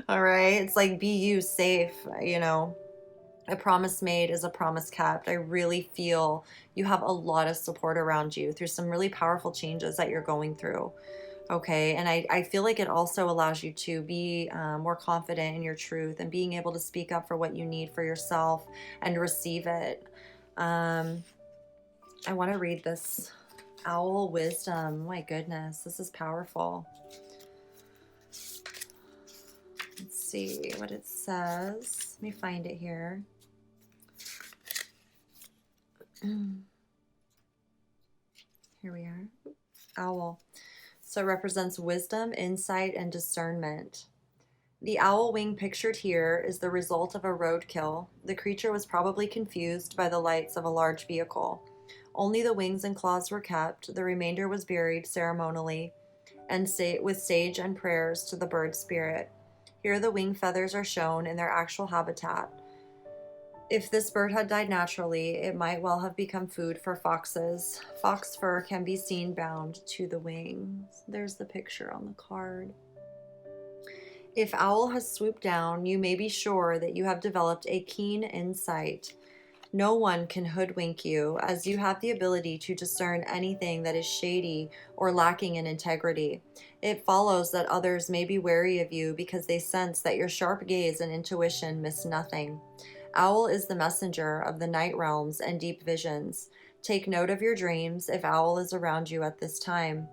All right. It's like, be you, safe, A promise made is a promise kept. I really feel you have a lot of support around you through some really powerful changes that you're going through. Okay. And I feel like it also allows you to be more confident in your truth and being able to speak up for what you need for yourself and receive it. I want to read this owl wisdom. My goodness, this is powerful. Let's see what it says. Let me find it here. Here we are. Owl. So it represents wisdom, insight, and discernment. The owl wing pictured here is the result of a roadkill. The creature was probably confused by the lights of a large vehicle. Only the wings and claws were kept. The remainder was buried ceremonially and with sage and prayers to the bird spirit. Here the wing feathers are shown in their actual habitat. If this bird had died naturally, it might well have become food for foxes. Fox fur can be seen bound to the wings. There's the picture on the card. If owl has swooped down, you may be sure that you have developed a keen insight. No one can hoodwink you, as you have the ability to discern anything that is shady or lacking in integrity. It follows that others may be wary of you because they sense that your sharp gaze and intuition miss nothing. Owl is the messenger of the night realms and deep visions. Take note of your dreams if owl is around you at this time.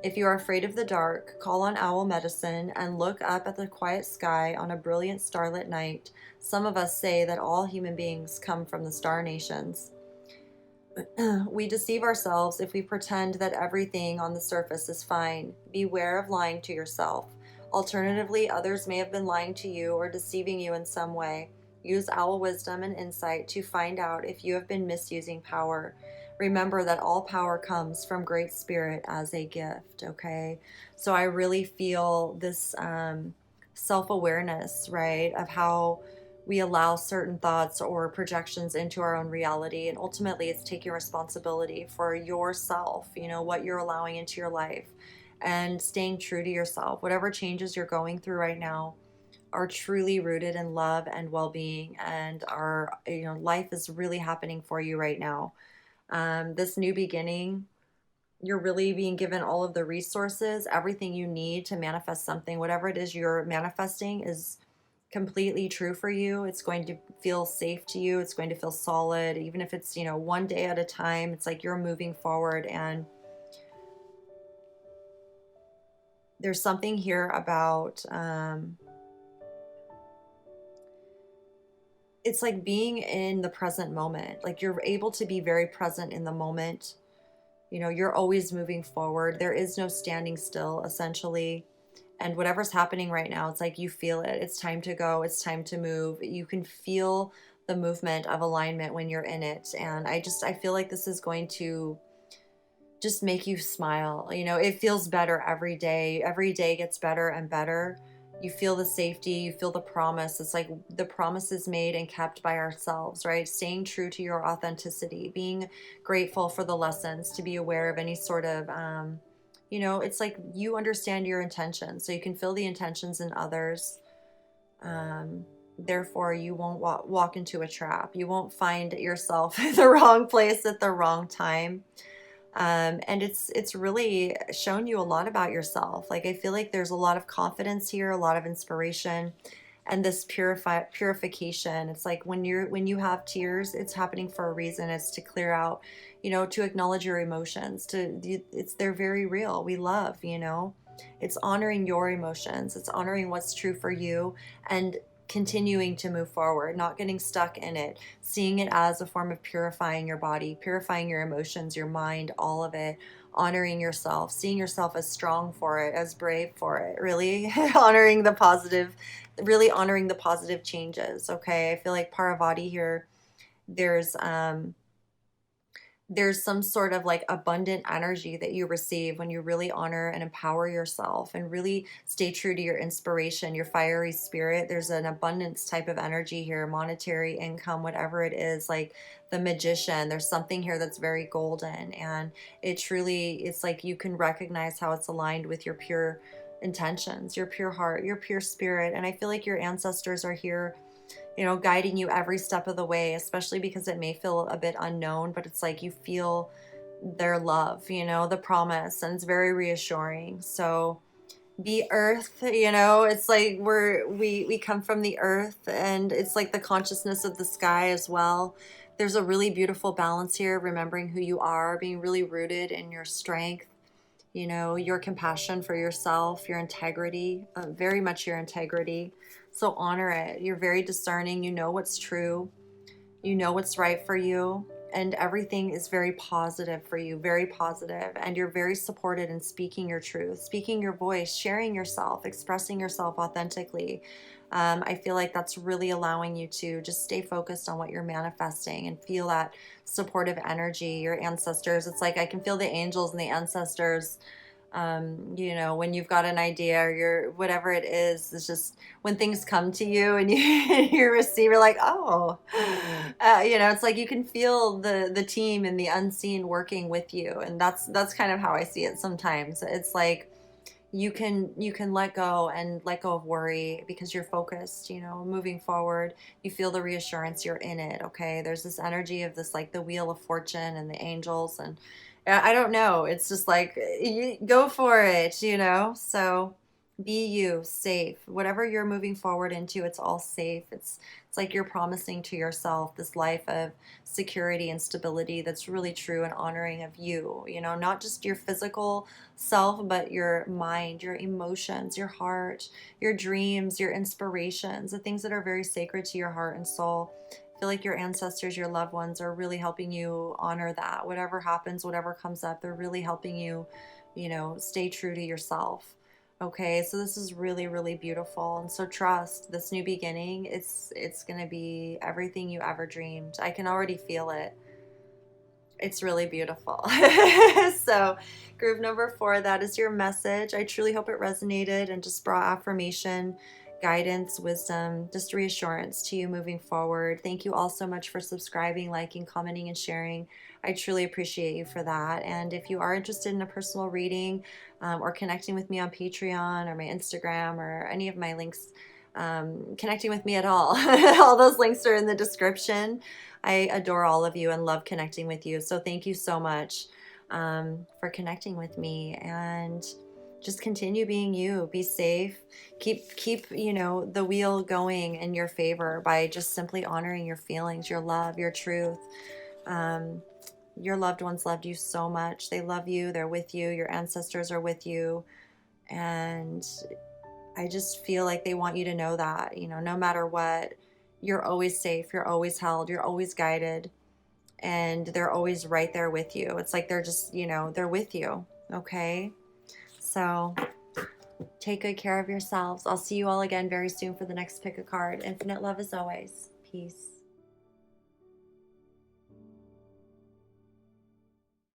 If you are afraid of the dark, call on owl medicine and look up at the quiet sky on a brilliant starlit night. Some of us say that all human beings come from the star nations. We deceive ourselves if we pretend that everything on the surface is fine. Beware of lying to yourself. Alternatively, others may have been lying to you or deceiving you in some way. Use owl wisdom and insight to find out if you have been misusing power. Remember that all power comes from Great Spirit as a gift, okay? So I really feel this self-awareness, right, of how we allow certain thoughts or projections into our own reality. And ultimately, it's taking responsibility for yourself, what you're allowing into your life and staying true to yourself. Whatever changes you're going through right now are truly rooted in love and well-being, and life is really happening for you right now. This new beginning, you're really being given all of the resources, everything you need to manifest something. Whatever it is you're manifesting is completely true for you. It's going to feel safe to you. It's going to feel solid, even if it's, one day at a time. It's like you're moving forward. And there's something here about, it's like being in the present moment. Like you're able to be very present in the moment. You're always moving forward. There is no standing still, essentially. And whatever's happening right now, it's like you feel it. It's time to go. It's time to move. You can feel the movement of alignment when you're in it. And I feel like this is going to just make you smile. It feels better every day. Every day gets better and better. You feel the safety, you feel the promise. It's like the promise is made and kept by ourselves, right? Staying true to your authenticity, being grateful for the lessons, to be aware of any sort of, it's like you understand your intentions, so you can feel the intentions in others. Therefore, you won't walk into a trap. You won't find yourself in the wrong place at the wrong time. And it's really shown you a lot about yourself. Like I feel like there's a lot of confidence here, a lot of inspiration, and this purification. It's like when you have tears, it's happening for a reason. It's to clear out, to acknowledge your emotions. They're very real. We love, It's honoring your emotions. It's honoring what's true for you, and continuing to move forward, not getting stuck in it, seeing it as a form of purifying your body, purifying your emotions, your mind, all of it, honoring yourself, seeing yourself as strong for it, as brave for it, really honoring the positive, really honoring the positive changes. Okay. I feel like Paravati here, there's some sort of like abundant energy that you receive when you really honor and empower yourself and really stay true to your inspiration, your fiery spirit. There's an abundance type of energy here, monetary income, whatever it is, like the magician. There's something here that's very golden, and it's like you can recognize how it's aligned with your pure intentions, your pure heart, your pure spirit. And I feel like your ancestors are here, guiding you every step of the way, especially because it may feel a bit unknown, but it's like you feel their love, the promise, and it's very reassuring. So be earth, it's like we come from the earth, and it's like the consciousness of the sky as well. There's a really beautiful balance here, remembering who you are, being really rooted in your strength, your compassion for yourself, your integrity, very much your integrity. So honor it. You're very discerning. You know what's true. You know what's right for you. And everything is very positive for you, very positive. And you're very supported in speaking your truth, speaking your voice, sharing yourself, expressing yourself authentically. I feel like that's really allowing you to just stay focused on what you're manifesting and feel that supportive energy, your ancestors. It's like I can feel the angels and the ancestors. When you've got an idea or whatever it is, it's just when things come to you and you receive, you're like, oh, it's like you can feel the team and the unseen working with you. And that's kind of how I see it sometimes. It's like, you can let go and let go of worry because you're focused, moving forward. You feel the reassurance, you're in it. Okay. There's this energy of this, like the wheel of fortune and the angels. And I don't know. It's just like, you go for it, so be you, safe, whatever you're moving forward into, it's all safe. It's like you're promising to yourself this life of security and stability that's really true and honoring of you, not just your physical self, but your mind, your emotions, your heart, your dreams, your inspirations, the things that are very sacred to your heart and soul. I feel like your ancestors, your loved ones are really helping you honor that. Whatever happens, whatever comes up, they're really helping you, stay true to yourself. Okay, so this is really, really beautiful. And so trust this new beginning. It's going to be everything you ever dreamed. I can already feel it. It's really beautiful. So groove number 4, that is your message. I truly hope it resonated and just brought affirmation, guidance, wisdom, just reassurance to you moving forward. Thank you all so much for subscribing, liking, commenting, and sharing. I truly appreciate you for that. And if you are interested in a personal reading, or connecting with me on Patreon or my Instagram or any of my links, connecting with me at all, all those links are in the description. I adore all of you and love connecting with you. So thank you so much. for connecting with me, and just continue being you. Be safe. Keep, you know, the wheel going in your favor by just simply honoring your feelings, your love, your truth. Um, your loved ones loved you so much. They love you. They're with you. Your ancestors are with you. And I just feel like they want you to know that, you know, no matter what, you're always safe. You're always held. You're always guided. And they're always right there with you. It's like they're just, you know, they're with you. Okay. So take good care of yourselves. I'll see you all again very soon for the next pick a card. Infinite love as always. Peace.